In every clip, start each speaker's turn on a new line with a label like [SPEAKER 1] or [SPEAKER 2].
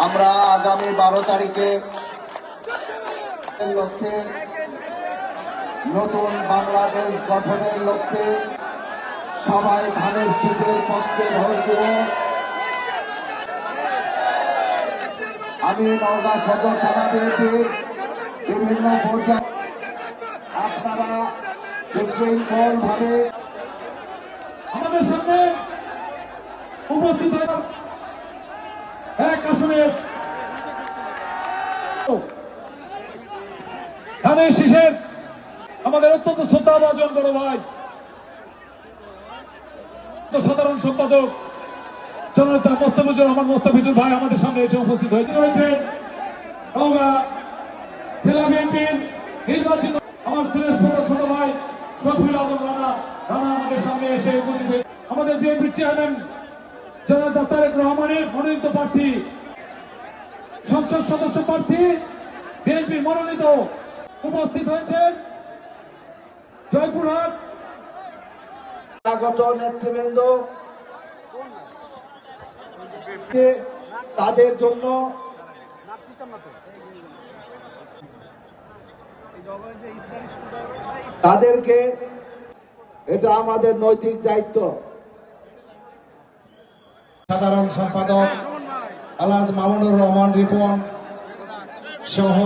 [SPEAKER 1] আমরা আগামী 12 তারিখে লক্ষ্যে নতুন বাংলাদেশ গঠনের লক্ষ্যে সবাই ধানের শীষের পক্ষে ভোট দেব। আমি নওগাঁ সদর থানা বিএনপির বিভিন্ন পর্যায়ে আপনারা সুশৃঙ্খল ভাবে
[SPEAKER 2] আমাদের সামনে উপস্থিত এক আসনের ধানের শীষের আমাদের অত্যন্ত শ্রদ্ধাভাজন বড় ভাই সাধারণ সম্পাদক জননেতা মোস্তাফিজুর রহমান মোস্তাফিজুর ভাই আমাদের সামনে এসে উপস্থিত হয়েছে। নওগাঁ জেলা বিএনপির নির্বাচিত আমার শ্রেষ্ঠ ছোট ভাই শফিউল আজম রানা আমাদের সামনে এসে উপস্থিত হয়েছে। আমাদের বিএনপির চেয়ারম্যান জননেতা তারেক রহমানের মনোনীত প্রার্থী সংসদ সদস্য প্রার্থী বিএনপির মনোনীত উপস্থিত হয়েছেন জয়পুরহাট
[SPEAKER 1] আগত নেতৃবৃন্দ তাদের জন্য তাদেরকে এটা আমাদের নৈতিক দায়িত্ব। সাধারণ সম্পাদক আলহাজ মামুনুর রহমান রিপন সহ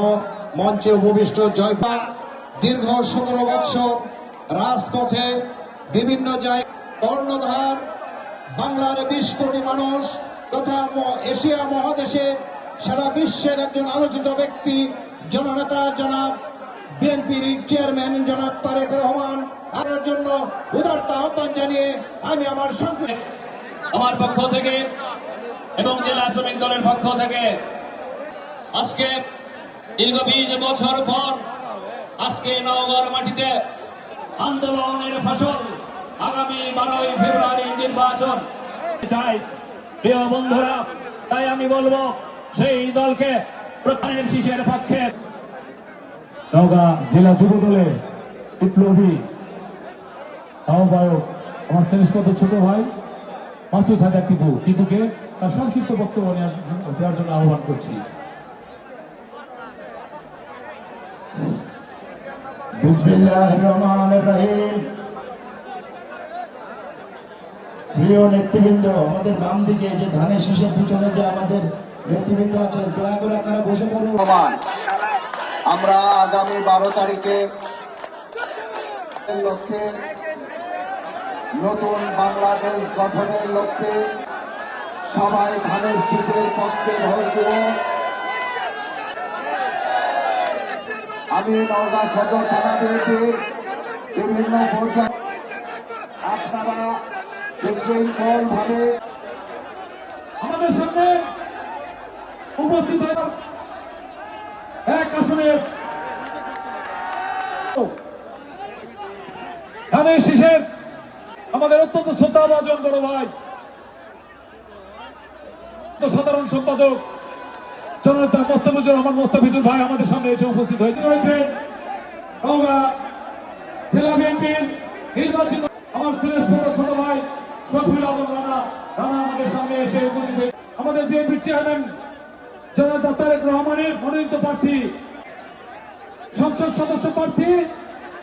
[SPEAKER 1] মঞ্চে উপবিষ্ট জয়পা দীর্ঘ 17 বৎসর রাজপথে বিভিন্ন জায়গায় কর্ণধার বাংলার 20 কোটি মানুষ তথা এশিয়া মহাদেশে সারা বিশ্বের একজন আলোচিত ব্যক্তি জননেতা জনাব বিএনপির চেয়ারম্যান জনাব তারেক রহমান আর জন্য উদারতা আহ্বান জানিয়ে আমি
[SPEAKER 3] আমার পক্ষ থেকে এবং জেলা শ্রমিক দলের পক্ষ থেকে আজকে দীর্ঘ 20 বছর পর আজকে নওগাঁর মাটিতে আন্দোলনের ফসল আগামী 12 ফেব্রুয়ারি নির্বাচন চাই প্রিয় বন্ধুরা। তাই আমি বলবো সেই দলকে প্রধানের শীষের পক্ষে
[SPEAKER 2] নওগাঁ জেলা যুব দলের বিপ্লবী আহ্বায়ক আমার শ্রেষ্ঠ ছোট ভাই মাসুদ হায়দার টিপুকে তার সংক্ষিপ্ত বক্তব্য দেওয়ার জন্য আহ্বান করছি।
[SPEAKER 4] বিসমিল্লাহির রহমানির রহিম। প্রিয় নেতৃবৃন্দ, আমাদের বাম দিকে যে ধানের শীষের পিছনে যে আমাদের নেতৃবৃন্দ আছে, দয়া করে আপনারা বসে পড়ুন।
[SPEAKER 1] আমরা আগামী 12 তারিখে লক্ষ্যে নতুন বাংলাদেশ গঠনের লক্ষ্যে সবাই ধানের শীষের পক্ষে ভোট দেব। আমি নওগাঁ সদর থানা বিএনপির বিভিন্ন পর্যায়ে আপনারা সুশৃঙ্খল ভাবে
[SPEAKER 2] আমাদের সামনে উপস্থিত এক আসনের ধানের শীষের আমাদের অত্যন্ত শ্রদ্ধাভাজন বড় ভাই সাধারণ সম্পাদক জননেতা মোস্তাফিজুর রহমান মোস্তাফিজুর ভাই আমাদের সামনে এসে উপস্থিত হয়েছে। নওগাঁ জেলা বিএনপির নির্বাচিত আমার শ্রেষ্ঠ ছোট ভাই শফিউল আজম রানা আমাদের সামনে এসে উপস্থিত হয়েছে। আমাদের বিএনপির চেয়ারম্যান জননেতা তারেক রহমানের মনোনীত প্রার্থী সংসদ সদস্য প্রার্থী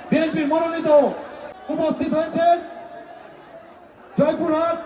[SPEAKER 2] বিএনপির মনোনীত উপস্থিত হয়েছেন জয়পুরহাট